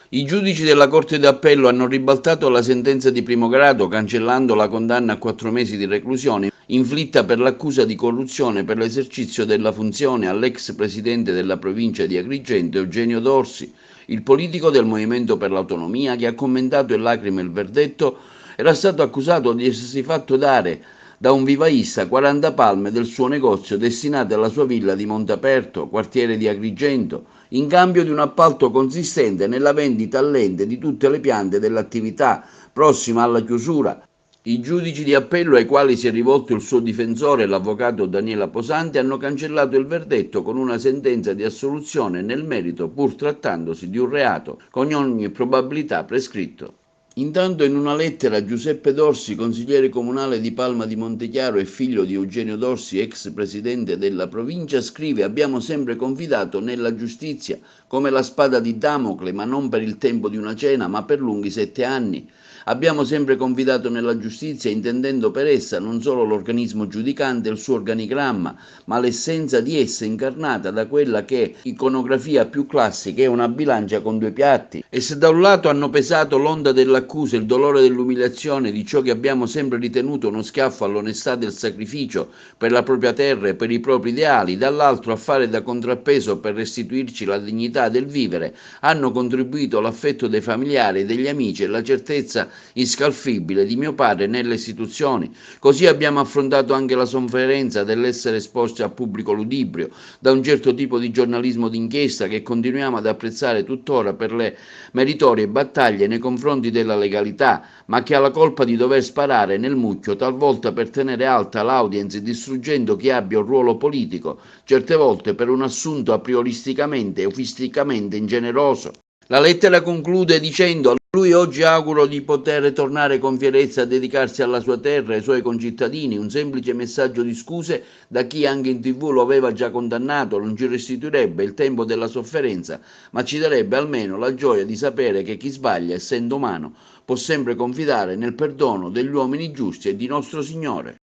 I giudici della Corte d'Appello hanno ribaltato la sentenza di primo grado cancellando la condanna a 4 mesi di reclusione inflitta per l'accusa di corruzione per l'esercizio della funzione all'ex presidente della provincia di Agrigento Eugenio Dorsi. Il politico del Movimento per l'Autonomia, che ha commentato in lacrime il verdetto, era stato accusato di essersi fatto dare da un vivaista 40 palme del suo negozio destinate alla sua villa di Montaperto, quartiere di Agrigento, in cambio di un appalto consistente nella vendita all'ente di tutte le piante dell'attività, prossima alla chiusura. I giudici di appello ai quali si è rivolto il suo difensore, l'avvocato Daniela Posanti, hanno cancellato il verdetto con una sentenza di assoluzione nel merito, pur trattandosi di un reato con ogni probabilità prescritto. Intanto in una lettera Giuseppe Dorsi, consigliere comunale di Palma di Montechiaro e figlio di Eugenio Dorsi, ex presidente della provincia, scrive: abbiamo sempre confidato nella giustizia come la spada di Damocle, ma non per il tempo di una cena, ma per lunghi 7 anni. Abbiamo sempre confidato nella giustizia, intendendo per essa non solo l'organismo giudicante e il suo organigramma, ma l'essenza di essa incarnata da quella che iconografia più classica è una bilancia con due piatti. E se da un lato hanno pesato l'onda dell'accusa, il dolore dell'umiliazione, di ciò che abbiamo sempre ritenuto uno schiaffo all'onestà del sacrificio per la propria terra e per i propri ideali, dall'altro a fare da contrappeso per restituirci la dignità del vivere, hanno contribuito l'affetto dei familiari e degli amici e la certezza inscalfibile di mio padre nelle istituzioni. Così abbiamo affrontato anche la sofferenza dell'essere esposti a pubblico ludibrio da un certo tipo di giornalismo d'inchiesta che continuiamo ad apprezzare tuttora per le meritorie battaglie nei confronti della legalità, ma che ha la colpa di dover sparare nel mucchio talvolta per tenere alta l'audience, distruggendo chi abbia un ruolo politico, certe volte per un assunto a prioristicamente e eufisticamente ingeneroso. La lettera conclude dicendo: a lui oggi auguro di poter tornare con fierezza a dedicarsi alla sua terra e ai suoi concittadini. Un semplice messaggio di scuse da chi anche in TV lo aveva già condannato non ci restituirebbe il tempo della sofferenza, ma ci darebbe almeno la gioia di sapere che chi sbaglia, essendo umano, può sempre confidare nel perdono degli uomini giusti e di nostro Signore.